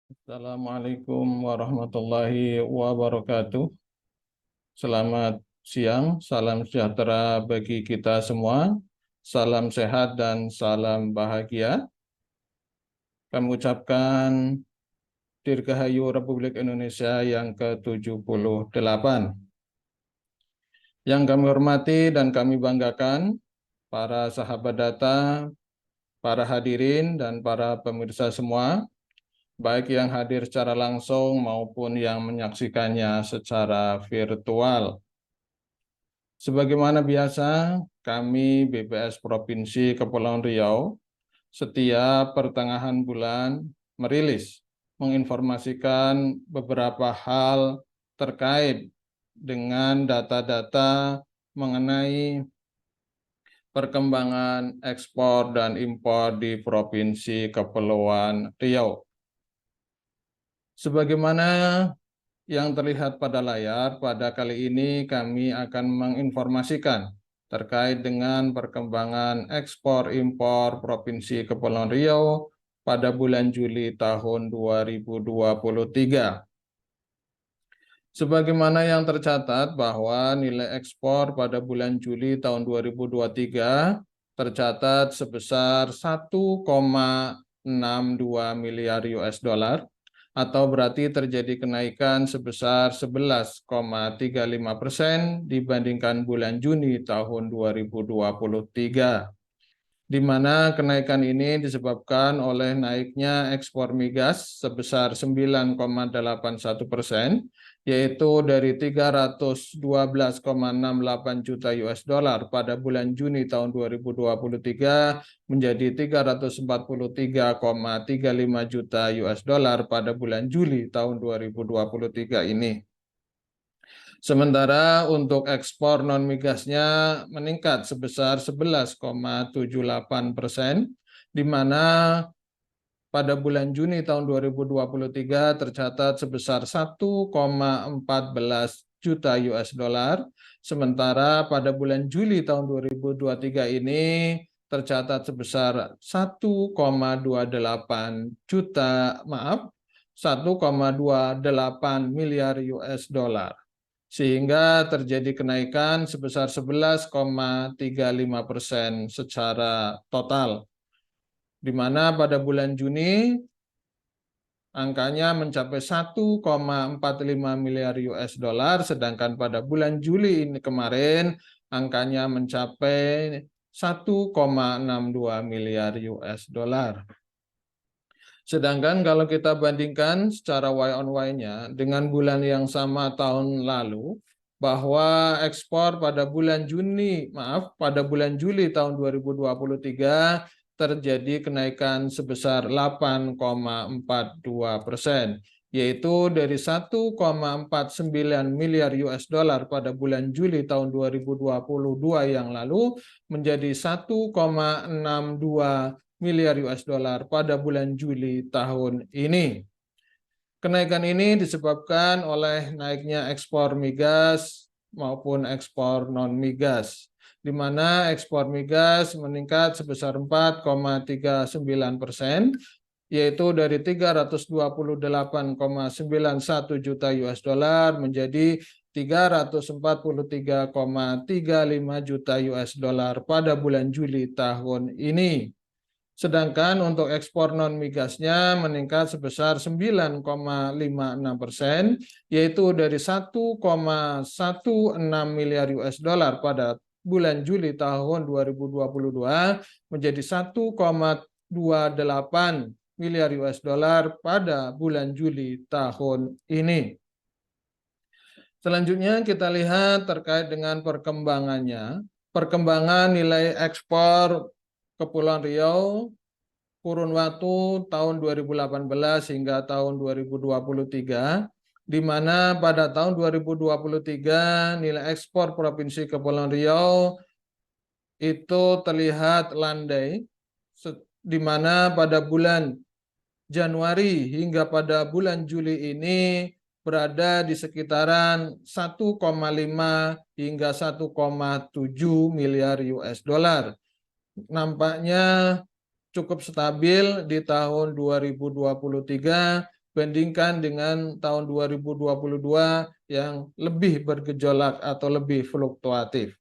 Assalamualaikum warahmatullahi wabarakatuh. Selamat siang, salam sejahtera bagi kita semua. Salam sehat dan salam bahagia. Kami ucapkan Dirgahayu Republik Indonesia yang ke-78. Yang kami hormati dan kami banggakan, para sahabat data, para hadirin, dan para pemirsa semua, baik yang hadir secara langsung maupun yang menyaksikannya secara virtual. Sebagaimana biasa, kami BPS Provinsi Kepulauan Riau setiap pertengahan bulan merilis, menginformasikan beberapa hal terkait dengan data-data mengenai perkembangan ekspor dan impor di Provinsi Kepulauan Riau. Sebagaimana yang terlihat pada layar, pada kali ini kami akan menginformasikan terkait dengan perkembangan ekspor impor Provinsi Kepulauan Riau pada bulan Juli tahun 2023. Sebagaimana yang tercatat bahwa nilai ekspor pada bulan Juli tahun 2023 tercatat sebesar 1,62 miliar US dollar, atau berarti terjadi kenaikan sebesar 11,35% dibandingkan bulan Juni tahun 2023, di mana kenaikan ini disebabkan oleh naiknya ekspor migas sebesar 9,81%, yaitu dari 312,68 juta US dollar pada bulan Juni tahun 2023 menjadi 343,35 juta US dollar pada bulan Juli tahun 2023 ini. Sementara untuk ekspor non-migasnya meningkat sebesar 11,78%, di mana pada bulan Juni tahun 2023 tercatat sebesar 1,14 juta US dollar, sementara pada bulan Juli tahun 2023 ini tercatat sebesar 1,28 miliar US dollar. Sehingga terjadi kenaikan sebesar 11,35% secara total, di mana pada bulan Juni angkanya mencapai 1,45 miliar US dollar, sedangkan pada bulan Juli ini kemarin angkanya mencapai 1,62 miliar US dollar. Sedangkan kalau kita bandingkan secara Y on Y-nya dengan bulan yang sama tahun lalu, bahwa ekspor pada bulan Juli tahun 2023 terjadi kenaikan sebesar 8,42%, yaitu dari 1,49 miliar US dollar pada bulan Juli tahun 2022 yang lalu menjadi 1,62 miliar US dollar pada bulan Juli tahun ini. Kenaikan ini disebabkan oleh naiknya ekspor migas maupun ekspor non-migas, di mana ekspor migas meningkat sebesar 4,39%, yaitu dari 328,91 juta US dollar menjadi 343,35 juta US dollar pada bulan Juli tahun ini. Sedangkan untuk ekspor non-migasnya meningkat sebesar 9,56%, yaitu dari 1,16 miliar US dollar pada bulan Juli tahun 2022 menjadi 1,28 miliar US dollar pada bulan Juli tahun ini. Selanjutnya kita lihat terkait dengan perkembangannya. Perkembangan nilai ekspor Kepulauan Riau kurun waktu tahun 2018 hingga tahun 2023, di mana pada tahun 2023 nilai ekspor Provinsi Kepulauan Riau itu terlihat landai, di mana pada bulan Januari hingga pada bulan Juli ini berada di sekitaran 1,5 hingga 1,7 miliar US dollar. Nampaknya cukup stabil di tahun 2023 bandingkan dengan tahun 2022 yang lebih bergejolak atau lebih fluktuatif.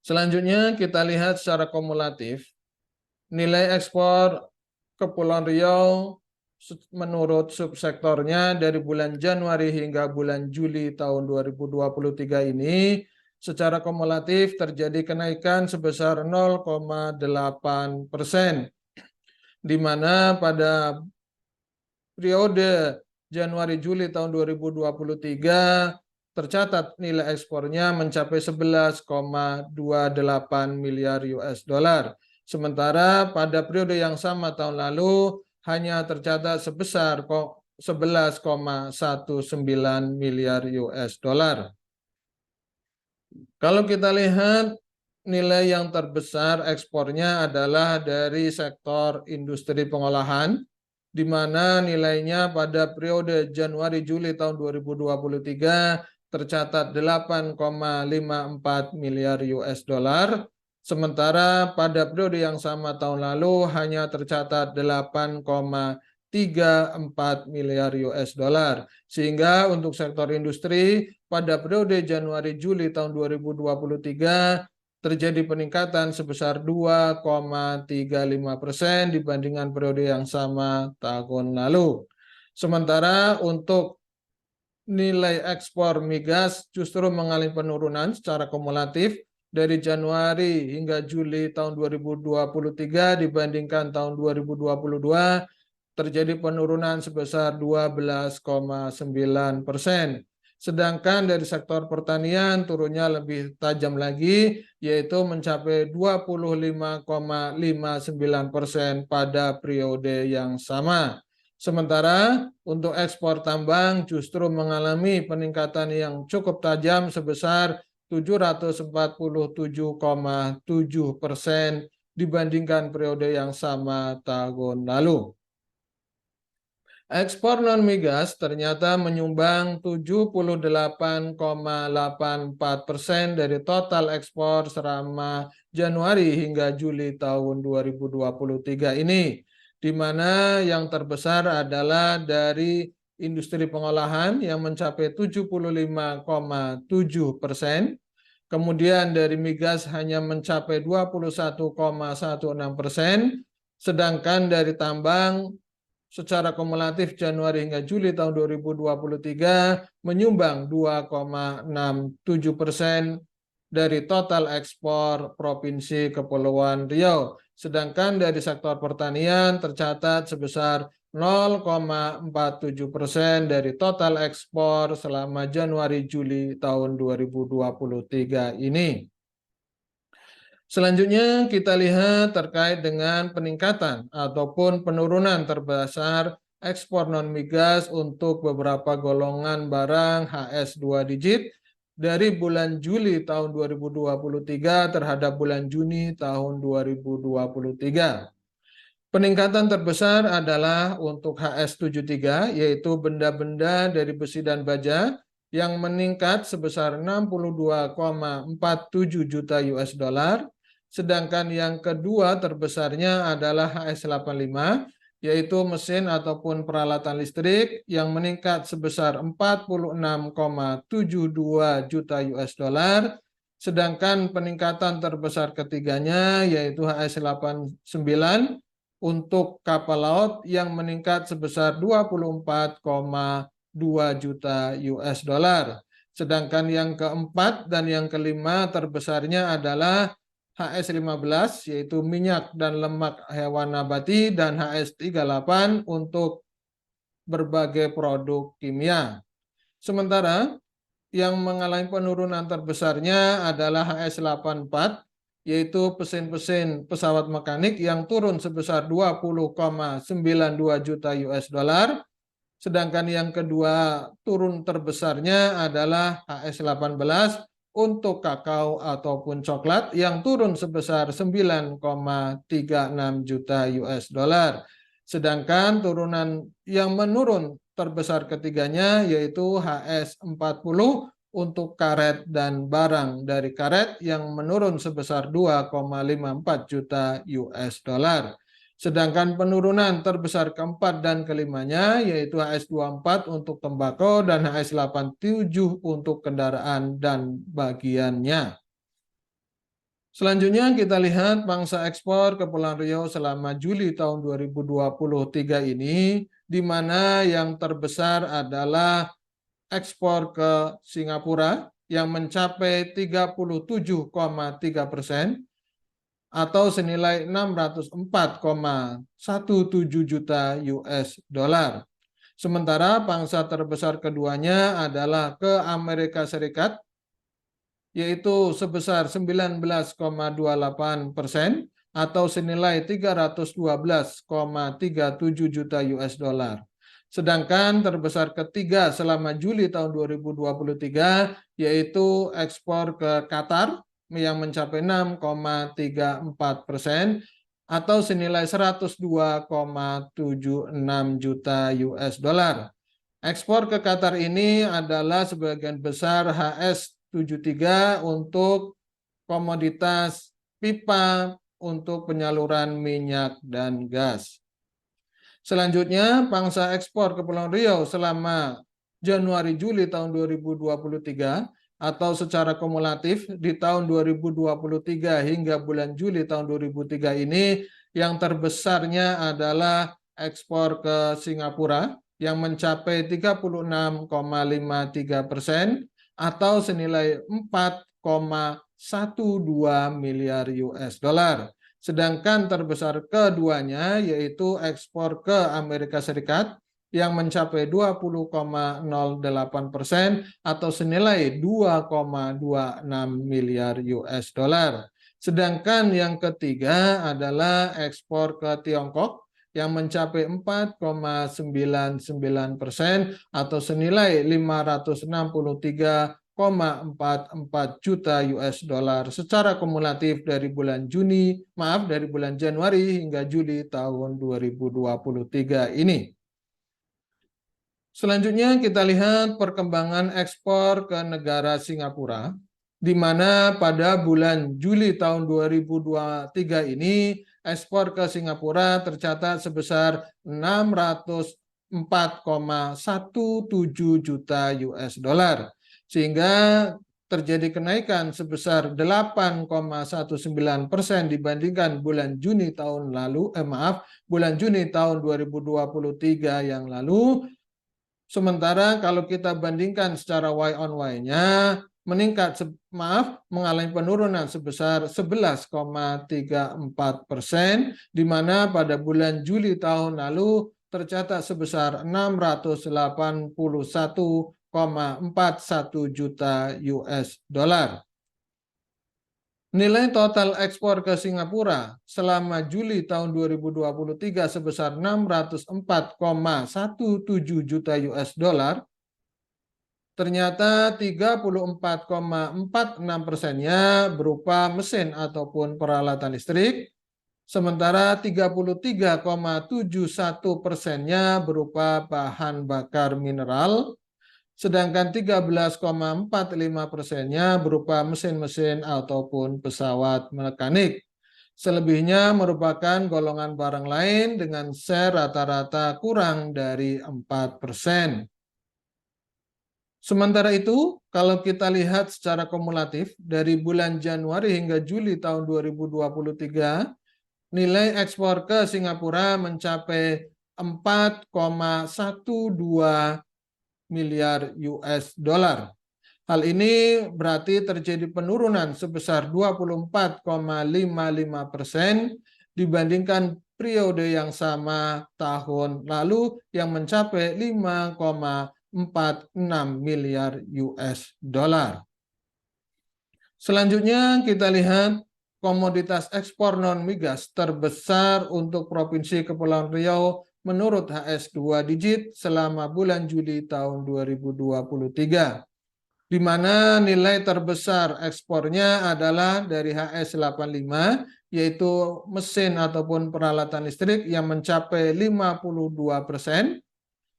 Selanjutnya kita lihat secara kumulatif, nilai ekspor Kepulauan Riau menurut subsektornya dari bulan Januari hingga bulan Juli tahun 2023 ini secara kumulatif terjadi kenaikan sebesar 0,8%, di mana pada periode Januari-Juli tahun 2023 tercatat nilai ekspornya mencapai 11,28 miliar US dollar. Sementara pada periode yang sama tahun lalu hanya tercatat sebesar 11,19 miliar US dollar. Kalau kita lihat nilai yang terbesar ekspornya adalah dari sektor industri pengolahan, di mana nilainya pada periode Januari-Juli tahun 2023 tercatat 8,54 miliar US dollar, sementara pada periode yang sama tahun lalu hanya tercatat 8,34 miliar US dollar. Sehingga untuk sektor industri pada periode Januari-Juli tahun 2023 terjadi peningkatan sebesar 2,35% dibandingkan periode yang sama tahun lalu. Sementara untuk nilai ekspor migas justru mengalami penurunan secara kumulatif dari Januari hingga Juli tahun 2023 dibandingkan tahun 2022 terjadi penurunan sebesar 12,9%. Sedangkan dari sektor pertanian turunnya lebih tajam lagi, yaitu mencapai 25,59% pada periode yang sama. Sementara untuk ekspor tambang justru mengalami peningkatan yang cukup tajam sebesar 747,7% dibandingkan periode yang sama tahun lalu. Ekspor non-migas ternyata menyumbang 78,84% dari total ekspor selama Januari hingga Juli tahun 2023 ini, di mana yang terbesar adalah dari industri pengolahan yang mencapai 75,7%, kemudian dari migas hanya mencapai 21,16%, sedangkan dari tambang secara kumulatif Januari hingga Juli tahun 2023 menyumbang 2,67% dari total ekspor Provinsi Kepulauan Riau. Sedangkan dari sektor pertanian tercatat sebesar 0,47% dari total ekspor selama Januari-Juli tahun 2023 ini. Selanjutnya kita lihat terkait dengan peningkatan ataupun penurunan terbesar ekspor non-migas untuk beberapa golongan barang HS2 digit dari bulan Juli tahun 2023 terhadap bulan Juni tahun 2023. Peningkatan terbesar adalah untuk HS73, yaitu benda-benda dari besi dan baja yang meningkat sebesar 62,47 juta US dollar. Sedangkan yang kedua terbesarnya adalah HS85, yaitu mesin ataupun peralatan listrik yang meningkat sebesar 46,72 juta US dollar. Sedangkan peningkatan terbesar ketiganya yaitu HS89 untuk kapal laut yang meningkat sebesar 24,2 juta US dollar. Sedangkan yang keempat dan yang kelima terbesarnya adalah HS15 yaitu minyak dan lemak hewan nabati dan HS38 untuk berbagai produk kimia. Sementara yang mengalami penurunan terbesarnya adalah HS84 yaitu mesin-mesin pesawat mekanik yang turun sebesar 20,92 juta US dollar. Sedangkan yang kedua turun terbesarnya adalah HS18 untuk kakao ataupun coklat yang turun sebesar 9,36 juta US dollar. Sedangkan turunan yang menurun terbesar ketiganya yaitu HS40 untuk karet dan barang dari karet yang menurun sebesar 2,54 juta US dollar. Sedangkan penurunan terbesar keempat dan kelimanya yaitu HS24 untuk tembakau dan HS87 untuk kendaraan dan bagiannya. Selanjutnya kita lihat pangsa ekspor Kepulauan Riau selama Juli tahun 2023 ini, di mana yang terbesar adalah ekspor ke Singapura yang mencapai 37,3% atau senilai 604,17 juta US dollar. Sementara pangsa terbesar keduanya adalah ke Amerika Serikat, yaitu sebesar 19,28% atau senilai 312,37 juta US dollar. Sedangkan terbesar ketiga selama Juli tahun 2023 yaitu ekspor ke Qatar yang mencapai 6,34% atau senilai 102,76 juta US dollar. Ekspor ke Qatar ini adalah sebagian besar HS73 untuk komoditas pipa untuk penyaluran minyak dan gas. Selanjutnya, pangsa ekspor Kepulauan Riau selama Januari-Juli tahun 2023 atau secara kumulatif di tahun 2023 hingga bulan Juli tahun 2003 ini yang terbesarnya adalah ekspor ke Singapura yang mencapai 36,53% atau senilai 4,12 miliar US dollar. Sedangkan terbesar keduanya yaitu ekspor ke Amerika Serikat yang mencapai 20,08% atau senilai 2,26 miliar US dollar. Sedangkan yang ketiga adalah ekspor ke Tiongkok yang mencapai 4,99% atau senilai 563,44 juta US dollar secara kumulatif dari bulan Januari hingga Juli tahun 2023 ini. Selanjutnya kita lihat perkembangan ekspor ke negara Singapura, di mana pada bulan Juli tahun 2023 ini ekspor ke Singapura tercatat sebesar 604,17 juta US dollar, sehingga terjadi kenaikan sebesar 8,19% dibandingkan bulan Juni tahun 2023 yang lalu. Sementara kalau kita bandingkan secara Y on Y-nya mengalami penurunan sebesar 11,34%, di mana pada bulan Juli tahun lalu tercatat sebesar 681,41 juta US dollar. Nilai total ekspor ke Singapura selama Juli tahun 2023 sebesar 604,17 juta US dollar. Ternyata 34,46%-nya berupa mesin ataupun peralatan listrik, sementara 33,71%-nya berupa bahan bakar mineral, sedangkan 13,45%-nya berupa mesin-mesin ataupun pesawat mekanik. Selebihnya merupakan golongan barang lain dengan share rata-rata kurang dari 4%. Sementara itu, kalau kita lihat secara kumulatif dari bulan Januari hingga Juli tahun 2023, nilai ekspor ke Singapura mencapai 4,12 miliar US dollar. Hal ini berarti terjadi penurunan sebesar 24,55% dibandingkan periode yang sama tahun lalu yang mencapai 5,46 miliar US dollar. Selanjutnya kita lihat komoditas ekspor non-migas terbesar untuk Provinsi Kepulauan Riau menurut HS2 digit selama bulan Juli tahun 2023, di mana nilai terbesar ekspornya adalah dari HS85, yaitu mesin ataupun peralatan listrik yang mencapai 52%.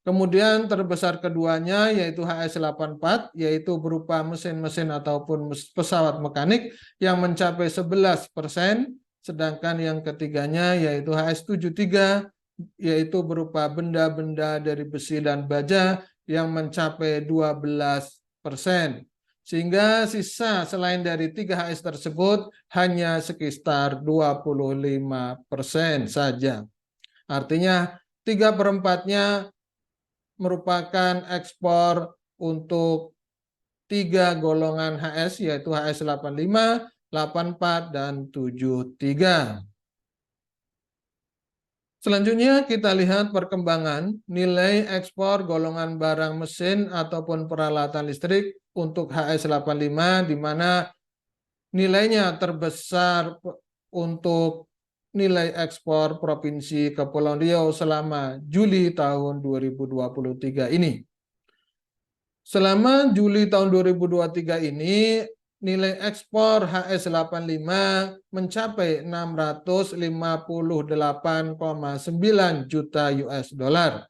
Kemudian terbesar keduanya yaitu HS84, yaitu berupa mesin-mesin ataupun pesawat mekanik yang mencapai 11%. sedangkan yang ketiganya yaitu HS73, yaitu berupa benda-benda dari besi dan baja yang mencapai 12%. Sehingga sisa selain dari 3 HS tersebut hanya sekitar 25% saja. Artinya 3/4-nya merupakan ekspor untuk 3 golongan HS, yaitu HS85, 84, dan 73. Selanjutnya kita lihat perkembangan nilai ekspor golongan barang mesin ataupun peralatan listrik untuk HS85, di mana nilainya terbesar untuk nilai ekspor Provinsi Kepulauan Riau selama Juli tahun 2023 ini. Selama Juli tahun 2023 ini, nilai ekspor HS85 mencapai 658,9 juta US dollar,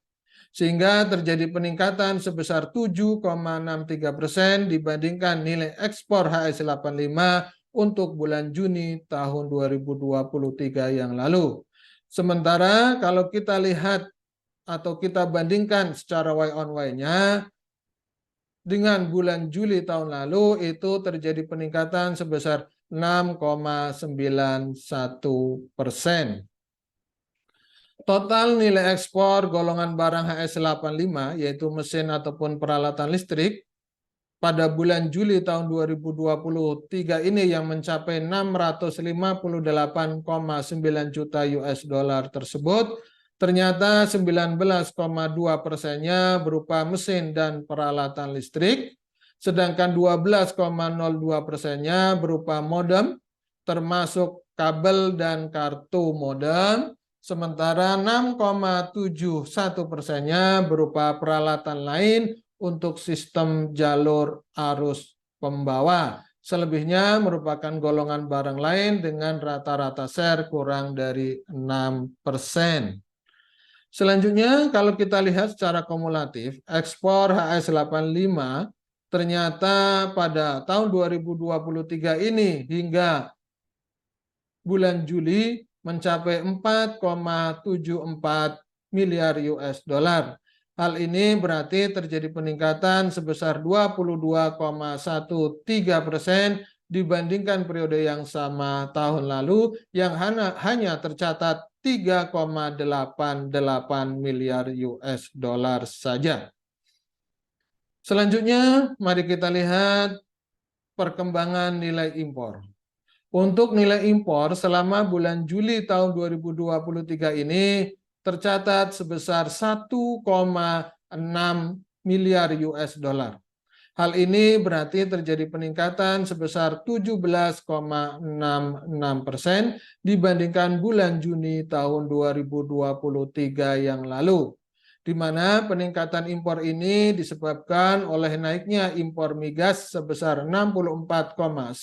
sehingga terjadi peningkatan sebesar 7,63% dibandingkan nilai ekspor HS85 untuk bulan Juni tahun 2023 yang lalu. Sementara kalau kita lihat atau kita bandingkan secara Y on Y-nya, dengan bulan Juli tahun lalu itu terjadi peningkatan sebesar 6,91%. Total nilai ekspor golongan barang HS85, yaitu mesin ataupun peralatan listrik, pada bulan Juli tahun 2023 ini yang mencapai 658,9 juta US dollar tersebut, ternyata 19,2%-nya berupa mesin dan peralatan listrik, sedangkan 12,02%-nya berupa modem, termasuk kabel dan kartu modem, sementara 6,71%-nya berupa peralatan lain untuk sistem jalur arus pembawa. Selebihnya merupakan golongan barang lain dengan rata-rata share kurang dari 6%. Selanjutnya, kalau kita lihat secara kumulatif, ekspor HS85 ternyata pada tahun 2023 ini hingga bulan Juli mencapai 4,74 miliar US dollar. Hal ini berarti terjadi peningkatan sebesar 22,13% dibandingkan periode yang sama tahun lalu yang hanya tercatat 3,88 miliar US dollar saja. Selanjutnya, mari kita lihat perkembangan nilai impor. Untuk nilai impor selama bulan Juli tahun 2023 ini tercatat sebesar 1,6 miliar US dollar. Hal ini berarti terjadi peningkatan sebesar 17,66% dibandingkan bulan Juni tahun 2023 yang lalu, di mana peningkatan impor ini disebabkan oleh naiknya impor migas sebesar 64,12%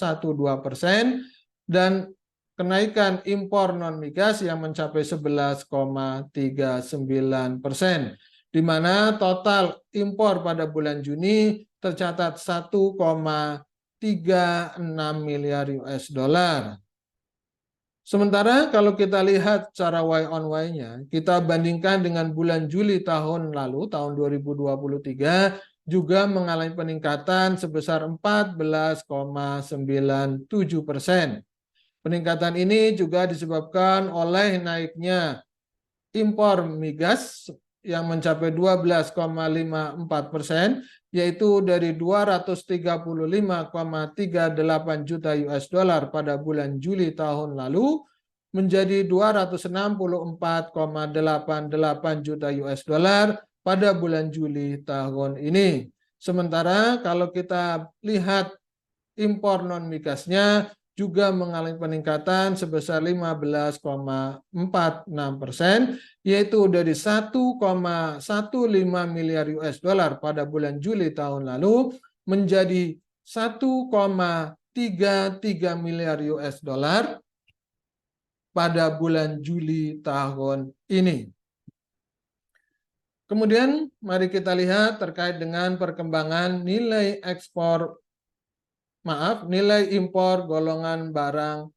dan kenaikan impor non-migas yang mencapai 11,39%, di mana total impor pada bulan Juni tercatat 1,36 miliar US dollar. Sementara kalau kita lihat secara Y on Y-nya, kita bandingkan dengan bulan Juli tahun lalu, tahun 2023, juga mengalami peningkatan sebesar 14,97%. Peningkatan ini juga disebabkan oleh naiknya impor migas yang mencapai 12,54%, yaitu dari 235,38 juta US dollar pada bulan Juli tahun lalu menjadi 264,88 juta US dollar pada bulan Juli tahun ini. Sementara kalau kita lihat impor non-migasnya juga mengalami peningkatan sebesar 15,46%, yaitu dari 1,15 miliar US dollar pada bulan Juli tahun lalu menjadi 1,33 miliar US dollar pada bulan Juli tahun ini. Kemudian mari kita lihat terkait dengan perkembangan nilai ekspor, nilai impor golongan barang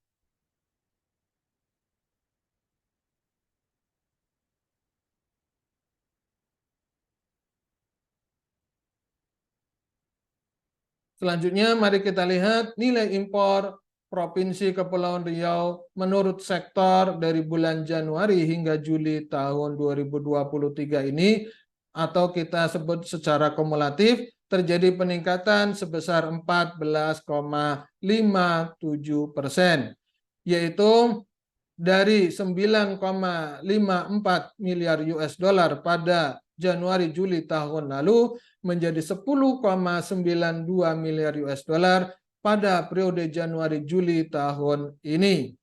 Selanjutnya mari kita lihat nilai impor Provinsi Kepulauan Riau menurut sektor dari bulan Januari hingga Juli tahun 2023 ini, atau kita sebut secara kumulatif, terjadi peningkatan sebesar 14,57%, yaitu dari 9,54 miliar US dollar pada Januari Juli tahun lalu menjadi 10,92 miliar US dollar pada periode Januari Juli tahun ini.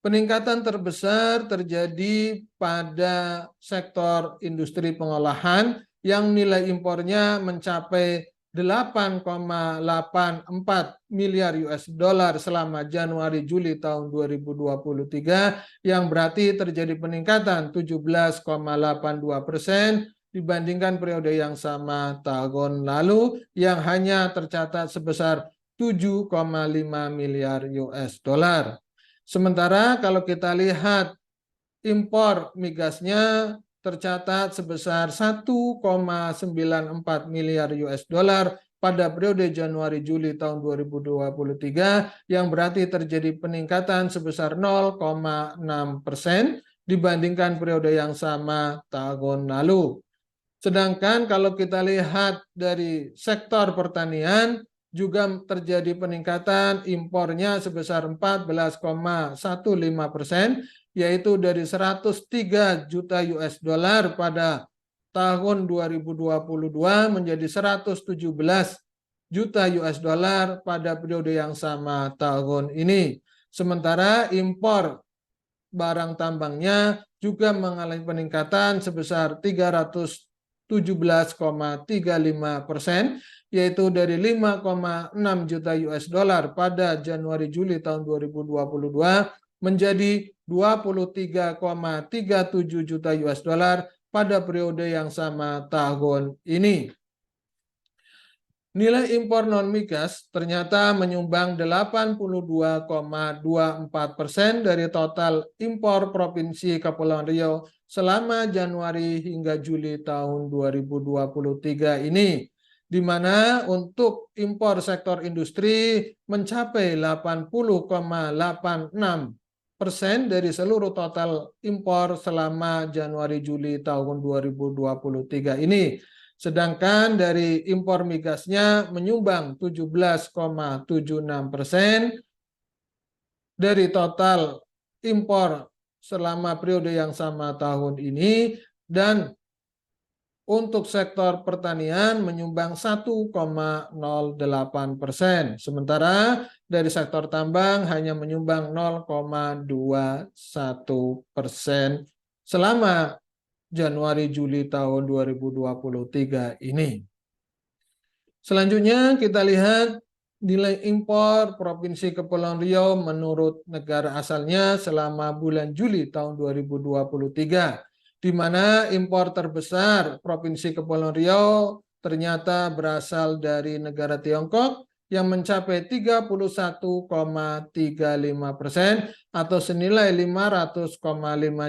Peningkatan terbesar terjadi pada sektor industri pengolahan yang nilai impornya mencapai 8,84 miliar US dollar selama Januari Juli tahun 2023, yang berarti terjadi peningkatan 17,82% dibandingkan periode yang sama tahun lalu yang hanya tercatat sebesar 7,5 miliar US dollar. Sementara kalau kita lihat impor migasnya tercatat sebesar 1,94 miliar US dollar pada periode Januari Juli tahun 2023, yang berarti terjadi peningkatan sebesar 0,6% dibandingkan periode yang sama tahun lalu. Sedangkan kalau kita lihat dari sektor pertanian, juga terjadi peningkatan impornya sebesar 14,15%, yaitu dari 103 juta US dollar pada tahun 2022 menjadi 117 juta US dollar pada periode yang sama tahun ini. Sementara impor barang tambangnya juga mengalami peningkatan sebesar 317,35%, yaitu dari 5,6 juta US dollar pada Januari Juli tahun 2022 menjadi 23,37 juta US dollar pada periode yang sama tahun ini. Nilai impor non-migas ternyata menyumbang 82,24% dari total impor Provinsi Kepulauan Riau selama Januari hingga Juli tahun 2023 ini, di mana untuk impor sektor industri mencapai 80,86% dari seluruh total impor selama Januari Juli tahun 2023 ini. Sedangkan dari impor migasnya menyumbang 17,76% dari total impor selama periode yang sama tahun ini, dan untuk sektor pertanian menyumbang 1,08%. Sementara dari sektor tambang hanya menyumbang 0,21% selama Januari Juli tahun 2023 ini. Selanjutnya kita lihat nilai impor Provinsi Kepulauan Riau menurut negara asalnya selama bulan Juli tahun 2023, di mana impor terbesar Provinsi Kepulauan Riau ternyata berasal dari negara Tiongkok yang mencapai 31,35% atau senilai 500,5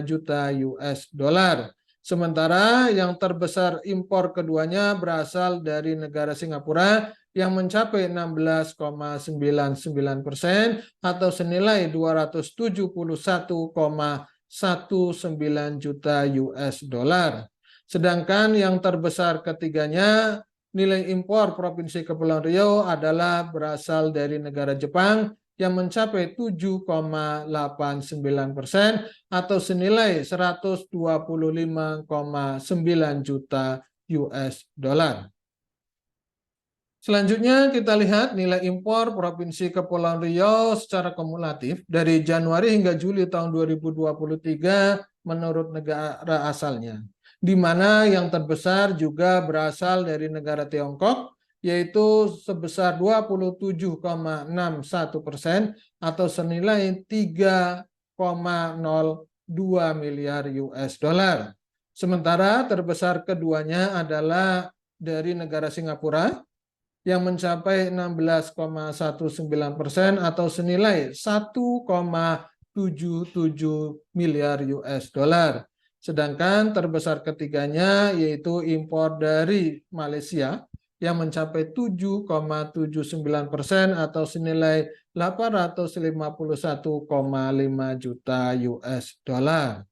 juta US dollar. Sementara yang terbesar impor keduanya berasal dari negara Singapura yang mencapai 16,99% atau senilai 271,19 juta US dollar. Sedangkan yang terbesar ketiganya nilai impor Provinsi Kepulauan Riau adalah berasal dari negara Jepang yang mencapai 7,89% atau senilai 125,9 juta US dollar. Selanjutnya kita lihat nilai impor Provinsi Kepulauan Riau secara kumulatif dari Januari hingga Juli tahun 2023 menurut negara asalnya, di mana yang terbesar juga berasal dari negara Tiongkok, yaitu sebesar 27,61% atau senilai 3,02 miliar US dollar. Sementara terbesar keduanya adalah dari negara Singapura yang mencapai 16,19% atau senilai 1,77 miliar US dollar. Sedangkan terbesar ketiganya yaitu impor dari Malaysia yang mencapai 7,79% atau senilai 851,5 juta US dollar.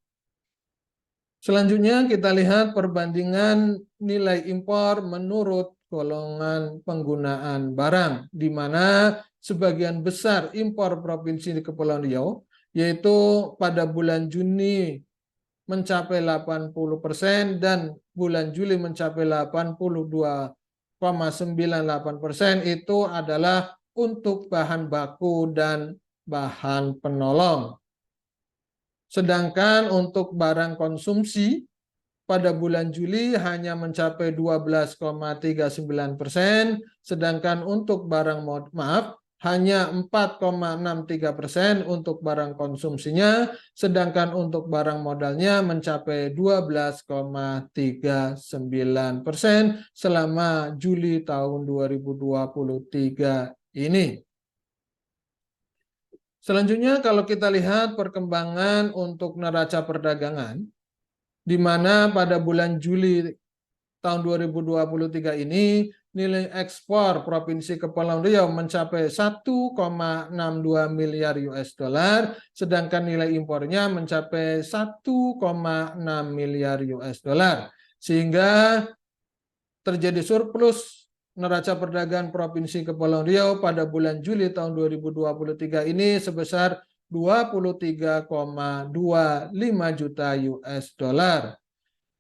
Selanjutnya kita lihat perbandingan nilai impor menurut golongan penggunaan barang, di mana sebagian besar impor Provinsi Kepulauan Riau, yaitu pada bulan Juni mencapai 80% dan bulan Juli mencapai 82,98%, itu adalah untuk bahan baku dan bahan penolong. Sedangkan untuk barang konsumsi pada bulan Juli hanya mencapai 12,39%, sedangkan untuk barang hanya 4,63% untuk barang konsumsinya, sedangkan untuk barang modalnya mencapai 12,39% selama Juli tahun 2023 ini. Selanjutnya kalau kita lihat perkembangan untuk neraca perdagangan, di mana pada bulan Juli tahun 2023 ini nilai ekspor Provinsi Kepulauan Riau mencapai 1,62 miliar US dollar, sedangkan nilai impornya mencapai 1,6 miliar US dollar, sehingga terjadi surplus neraca perdagangan Provinsi Kepulauan Riau pada bulan Juli tahun 2023 ini sebesar 23,25 juta US dollar.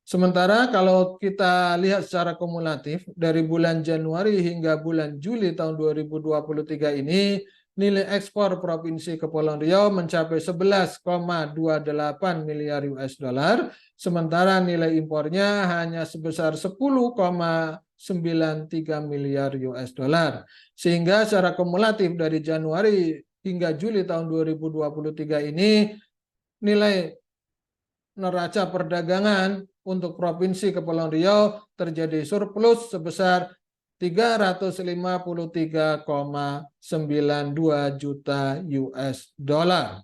Sementara kalau kita lihat secara kumulatif dari bulan Januari hingga bulan Juli tahun 2023 ini, nilai ekspor Provinsi Kepulauan Riau mencapai 11,28 miliar US dollar, sementara nilai impornya hanya sebesar 10,93 miliar US dollar. Sehingga secara kumulatif dari Januari hingga Juli tahun 2023 ini, nilai neraca perdagangan untuk Provinsi Kepulauan Riau terjadi surplus sebesar 353,92 juta US dollar.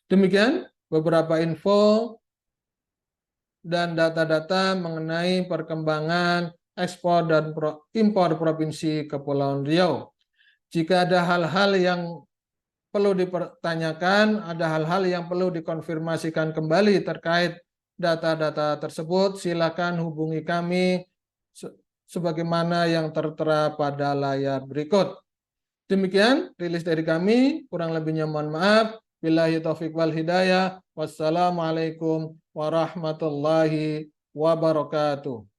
Demikian beberapa info dan data-data mengenai perkembangan ekspor dan impor Provinsi Kepulauan Riau. Jika ada hal-hal yang perlu dipertanyakan, ada hal-hal yang perlu dikonfirmasikan kembali terkait data-data tersebut, silakan hubungi kami sebagaimana yang tertera pada layar berikut. Demikian rilis dari kami, kurang lebihnya mohon maaf. Billahi taufiq wal hidayah. Wassalamualaikum warahmatullahi wabarakatuh.